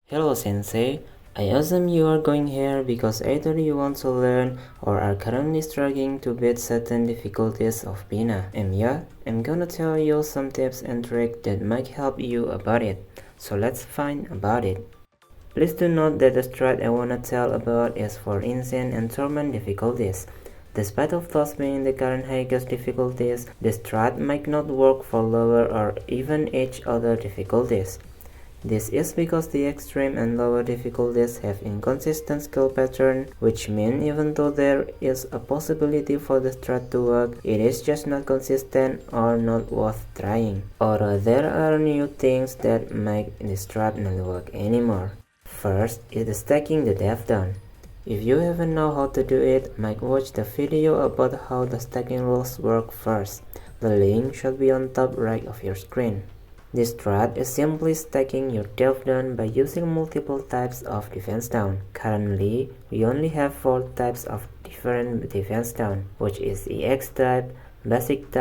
Hello Sensei, I assume you are going here because either you want to learn or are currently struggling to beat certain difficulties of Binah. And yeah, I'm gonna tell you some tips and tricks that might help you about it. So let's find about it. Please do note that the strat I wanna tell about is for insane and torment difficulties. Despite of those being the current highest difficulties, the strat might not work for lower or even each other difficulties. This is because the extreme and lower difficulties have inconsistent skill pattern, which means even though there is a possibility for the strat to work, it is just not consistent or not worth trying. Or there are new things that make the strat not work anymore. First is stacking the death down. If you haven't know how to do it, might watch the video about how the stacking rules work first. The link should be on top right of your screen. This strat is simply stacking your death down by using multiple types of defense down. Currently, we only have 4 types of different defense down, which is EX type, basic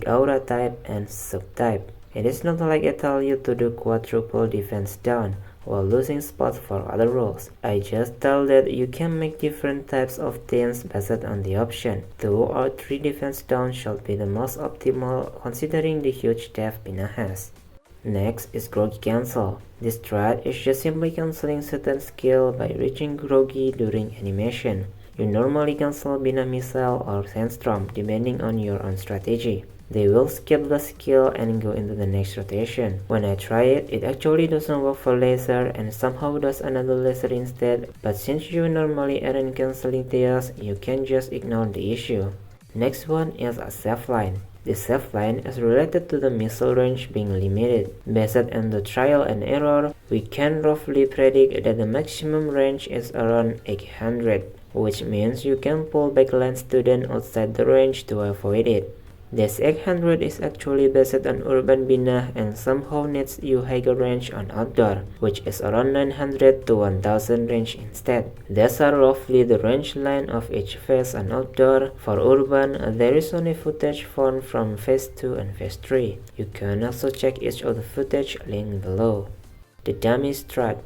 aura type, and subtype. It is not like I tell you to do quadruple defense down while losing spots for other roles. I just tell that you can make different types of teams based on the option. 2 or 3 defense down should be the most optimal considering the huge depth Binah has. Next is Groggy cancel. This strat is just simply cancelling certain skill by reaching Groggy during animation. You normally cancel Binah missile or sandstorm depending on your own strategy. They will skip the skill and go into the next rotation. When I try it, it actually doesn't work for laser and somehow does another laser instead, but since you normally aren't cancelling theirs, you can just ignore the issue. Next one is a safe line. This safe line is related to the missile range being limited. Based on the trial and error, we can roughly predict that the maximum range is around 800, which means you can pull backline student outside the range to avoid it. This 800 is actually based on urban Binah and somehow needs you higher range on outdoor, which is around 900 to 1000 range instead. These are roughly the range line of each phase on outdoor. For urban, there is only footage found from phase 2 and phase 3. You can also check each of the footage linked below. The dummy strat.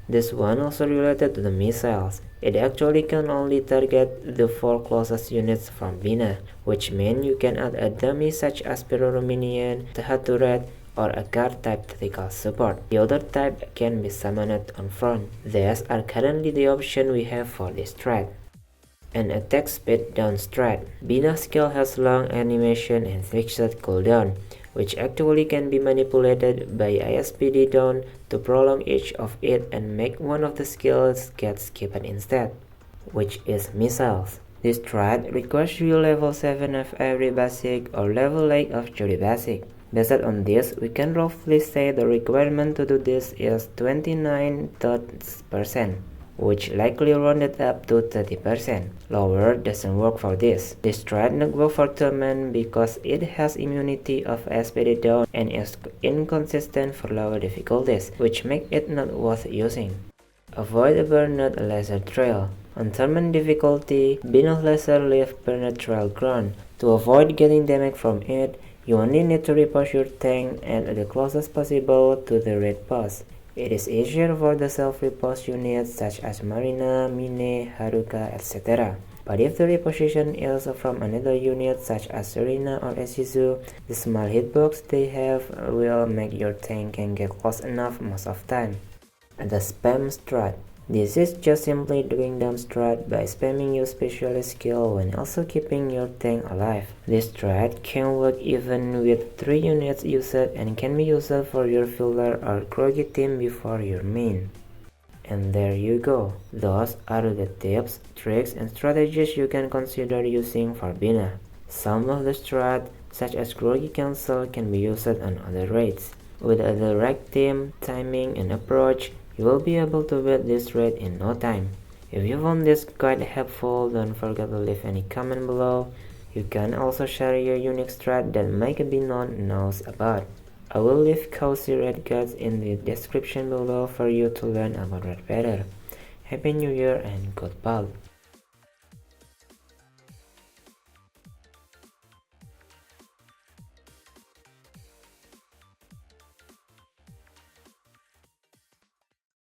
This one also related to the missiles. It actually can only target the 4 closest units from Binah, which means you can add a dummy such as Pyrominion, Tahat or a guard type tactical support. The other type can be summoned on front. These are currently the option we have for this strat. An attack speed down strat. Binah skill has long animation and fixed cooldown, which actually can be manipulated by ASPD-down to prolong each of it and make one of the skills get skipped instead, which is missiles. This strat requires you level 7 of every basic or level 8 of Jury basic. Based on this, we can roughly say the requirement to do this is 29%, which likely rounded up to 30%. Lower doesn't work for this. This strat not work for Torment because it has immunity of ASPD-down and is inconsistent for lower difficulties, which make it not worth using. Avoid a burnout laser trail. On Torment difficulty, Binah laser leave burnout trail ground. To avoid getting damage from it, you only need to repose your tank at the closest possible to the red post. It is easier for the self-repose units such as Marina, Mine, Haruka, etc. But if the reposition is from another unit such as Serena or Eshizu, the small hitbox they have will make your tank can get close enough most of time. The spam strat. This is just simply doing dumb strat by spamming your specialist skill when also keeping your tank alive. This strat can work even with 3 units used and can be used for your filler or Groggy team before your main. And there you go. Those are the tips, tricks, and strategies you can consider using for Binah. Some of the strat, such as Groggy cancel, can be used on other raids. With the right team, timing, and approach, you will be able to beat this raid in no time. If you found this guide helpful, don't forget to leave any comment below. You can also share your unique strat that might be knows about. I will leave Causew raid guides in the description below for you to learn about raid better. Happy New Year and goodbye.